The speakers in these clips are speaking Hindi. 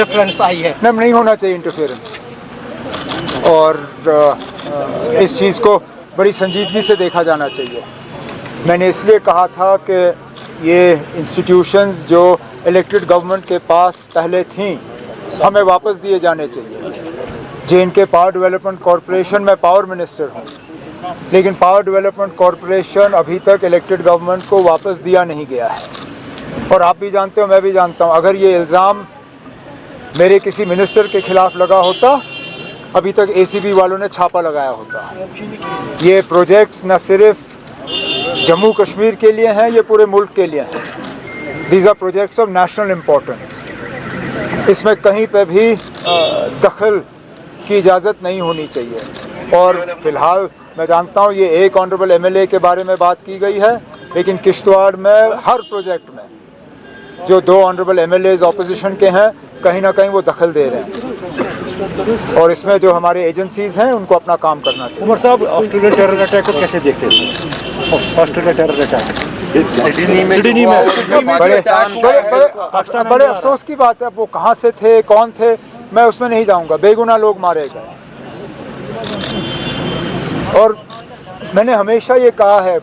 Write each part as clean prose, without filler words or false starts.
इंटरफेरेंस आई है। नहीं होना चाहिए इंटरफेरेंस, और इस चीज़ को बड़ी संजीदगी से देखा जाना चाहिए। मैंने इसलिए कहा था कि ये इंस्टीट्यूशंस जो इलेक्टेड गवर्नमेंट के पास पहले थीं हमें वापस दिए जाने चाहिए। जे&के पावर डेवलपमेंट कॉरपोरेशन में पावर मिनिस्टर हूँ, लेकिन पावर डेवलपमेंट कॉरपोरेशन अभी तक इलेक्टेड गवर्नमेंट को वापस दिया नहीं गया है। और आप भी जानते हो, मैं भी जानता हूँ, अगर ये इल्ज़ाम मेरे किसी मिनिस्टर के खिलाफ लगा होता अभी तक ACB वालों ने छापा लगाया होता। ये प्रोजेक्ट्स न सिर्फ जम्मू कश्मीर के लिए हैं, ये पूरे मुल्क के लिए हैं। These are projects of national importance. इसमें कहीं पे भी दखल की इजाज़त नहीं होनी चाहिए। और फ़िलहाल मैं जानता हूँ ये एक ऑनरेबल MLA के बारे में बात की गई है, लेकिन किश्तवाड़ में हर प्रोजेक्ट में जो 2 ऑनरेबल MLAs ऑपोजिशन के हैं कहीं ना कहीं वो दखल दे रहे हैं, और इसमें जो हमारे एजेंसीज़ हैं उनको अपना काम करना चाहिए। उमर साहब, ऑस्ट्रेलिया टेरर अटैक को कैसे देखते हैं? ऑस्ट्रेलिया टेरर अटैक सिडनी में बड़े अफसोस की बात है। वो कहाँ से थे, कौन थे, मैं उसमें नहीं जाऊँगा। बेगुनाह लोग मारे गए, और मैंने हमेशा ये कहा है,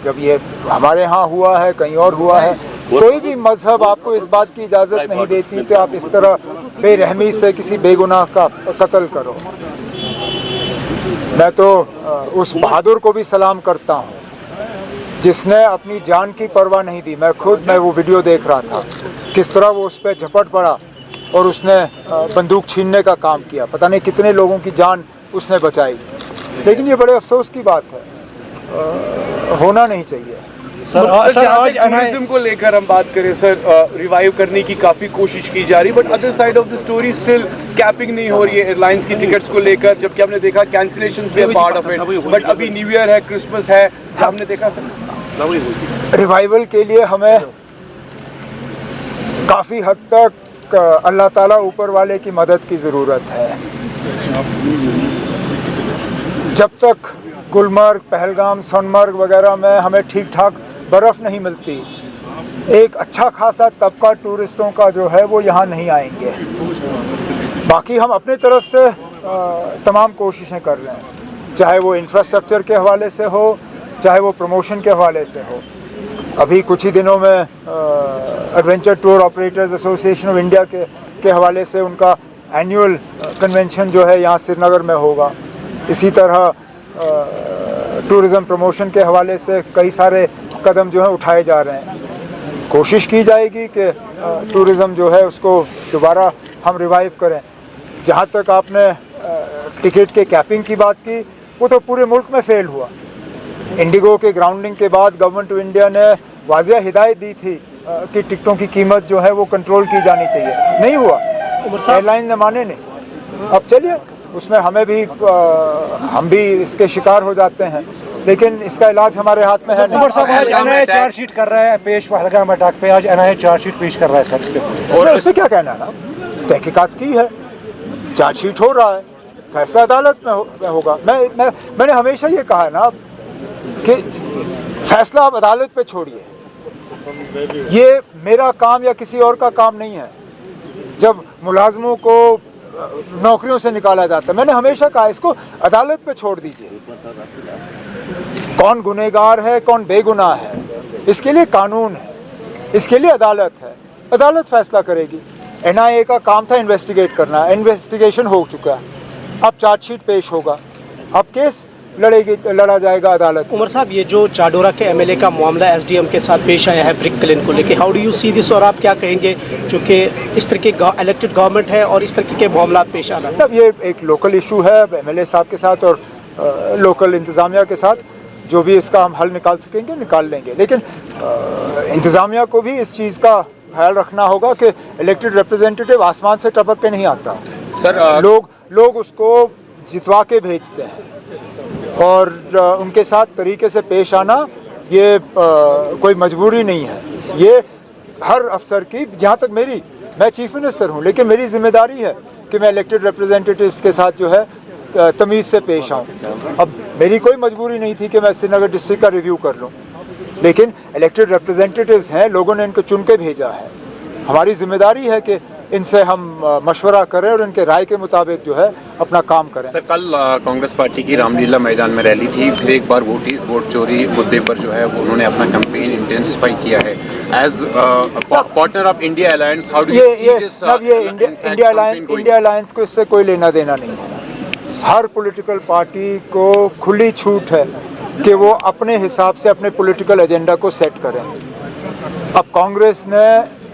जब ये हमारे यहाँ हुआ है, कहीं और हुआ है, कोई भी मजहब आपको इस बात की इजाज़त नहीं देती कि आप इस तरह बेरहमी से किसी बेगुनाह का कत्ल करो। मैं तो उस बहादुर को भी सलाम करता हूँ जिसने अपनी जान की परवाह नहीं दी। मैं वो वीडियो देख रहा था, किस तरह वो उस पर झपट पड़ा और उसने बंदूक छीनने का काम किया। पता नहीं कितने लोगों की जान उसने बचाई, लेकिन ये बड़े अफसोस की बात है, होना नहीं चाहिए। सर आज टूरिज्म को लेकर हम बात करें सर, रिवाइव करने की काफ़ी कोशिश की जा रही, but other side of the story still capping नहीं हो रही है एयरलाइंस की टिकट्स को लेकर, जबकि हमने देखा कैंसिलेशंस भी पार्ट ऑफ इट। बट अभी न्यू ईयर है, क्रिसमस है, हमने देखा सर रिवाइवल के लिए हमें काफ़ी हद तक अल्लाह ताला ऊपर वाले की मदद की ज़रूरत है। जब तक गुलमर्ग, पहलगाम, सोनमर्ग वगैरह में हमें ठीक ठाक बर्फ़ नहीं मिलती, एक अच्छा खासा तबका टूरिस्टों का जो है वो यहाँ नहीं आएंगे। बाकी हम अपने तरफ से तमाम कोशिशें कर रहे हैं, चाहे वो इंफ्रास्ट्रक्चर के हवाले से हो, चाहे वो प्रमोशन के हवाले से हो। अभी कुछ ही दिनों में adventure tour operators association of India के हवाले से उनका एनुअल कन्वेंशन जो है यहाँ श्रीनगर में होगा। इसी तरह टूरिज़म प्रमोशन के हवाले से कई सारे कदम जो हैं उठाए जा रहे हैं। कोशिश की जाएगी कि टूरिज़म जो है उसको दोबारा हम रिवाइव करें। जहाँ तक आपने टिकट के कैपिंग की बात की, वो तो पूरे मुल्क में फ़ेल हुआ। इंडिगो के ग्राउंडिंग के बाद गवर्नमेंट ऑफ इंडिया ने वाज़िया हिदायत दी थी कि टिकटों की कीमत जो है वो कंट्रोल की जानी चाहिए, नहीं हुआ, एयरलाइन ने माने नहीं। अब चलिए, उसमें हम भी इसके शिकार हो जाते हैं, लेकिन इसका इलाज हमारे हाथ में है नहीं। आज NIA चार्जशीट कर रहा है पेश, पहलगाम अटैक पे आज NIA चार्जशीट पेश कर रहा है सर। और उससे क्या कहना है ना, तहकीकात की है, चार्जशीट हो रहा है, फैसला अदालत में होगा। मैंने हमेशा ये कहा है ना कि फैसला आप अदालत पे छोड़िए, ये मेरा काम या किसी और का काम नहीं है। जब मुलाजमों को नौकरियों से निकाला जाता है, मैंने हमेशा कहा इसको अदालत पे छोड़ दीजिए। कौन गुनहगार है, कौन बेगुनाह है, इसके लिए कानून है, इसके लिए अदालत है, अदालत फैसला करेगी। NIA का काम था इन्वेस्टिगेट करना, इन्वेस्टिगेशन हो चुका है, अब चार्जशीट पेश होगा, अब केस लड़ा जाएगा अदालत। उमर साहब, ये जो चाडोरा के MLA का मामला SDM के साथ पेश आया है ब्रिक क्लेम को लेके, how do you see this, और आप क्या कहेंगे क्योंकि इस तरह के इलेक्टेड गवर्नमेंट है और इस तरह के मामला पेश आ रहा है? अब ये एक लोकल इशू है MLA साहब के साथ और लोकल इंतज़ामिया के साथ, जो भी इसका हम हल निकाल सकेंगे निकाल लेंगे, लेकिन इंतज़ामिया को भी इस चीज़ का ख्याल रखना होगा कि इलेक्टेड रिप्रेजेंटेटिव आसमान से टपक के नहीं आता सर। लोग उसको जितवा के भेजते हैं, और उनके साथ तरीके से पेश आना ये कोई मजबूरी नहीं है, ये हर अफसर की, जहाँ तक मैं चीफ मिनिस्टर हूँ, लेकिन मेरी जिम्मेदारी है कि मैं इलेक्टेड रिप्रेजेंटेटिव्स के साथ जो है तमीज़ से पेश आऊँ। अब मेरी कोई मजबूरी नहीं थी कि मैं श्रीनगर डिस्ट्रिक्ट का रिव्यू कर लूँ, लेकिन इलेक्टेड रिप्रेजेंटेटिव्स हैं, लोगों ने इनको चुन के भेजा है। हमारी जिम्मेदारी है कि इनसे हम मशवरा करें और इनके राय के मुताबिक जो है अपना काम करें। सर कल कांग्रेस पार्टी की रामलीला मैदान में रैली थी, फिर एक बार वोट चोरी मुद्दे पर जो है उन्होंने अपना कैंपेन इंटेंसिफाई किया है। As partner of India alliance, how do you see this? India alliance को इससे कोई लेना देना नहीं है। हर पॉलिटिकल पार्टी को खुली छूट है कि वो अपने हिसाब से अपने पॉलिटिकल एजेंडा को सेट करें। अब कांग्रेस ने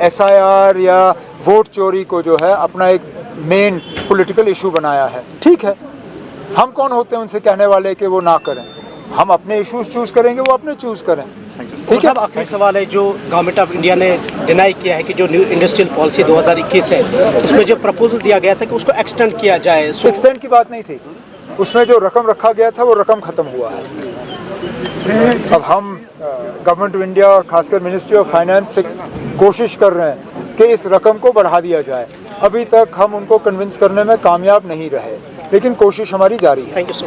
SIR या वोट चोरी को जो है अपना एक मेन पॉलिटिकल इशू बनाया है। ठीक है, हम कौन होते हैं उनसे कहने वाले कि वो ना करें? हम अपने इश्यूज चूज करेंगे, वो अपने चूज करें। ठीक है। आखिरी सवाल है, जो गवर्नमेंट ऑफ इंडिया ने डिनाई किया है कि जो न्यू इंडस्ट्रियल पॉलिसी 2021 है उसमें जो प्रपोजल दिया गया था कि उसको एक्सटेंड किया जाए। एक्सटेंड की बात नहीं थी, उसमें जो रकम रखा गया था वो रकम ख़त्म हुआ है। अब हम गवर्नमेंट ऑफ इंडिया और खासकर मिनिस्ट्री ऑफ फाइनेंस से कोशिश कर रहे हैं कि इस रकम को बढ़ा दिया जाए। अभी तक हम उनको कन्विंस करने में कामयाब नहीं रहे, लेकिन कोशिश हमारी जारी है। Thank you sir.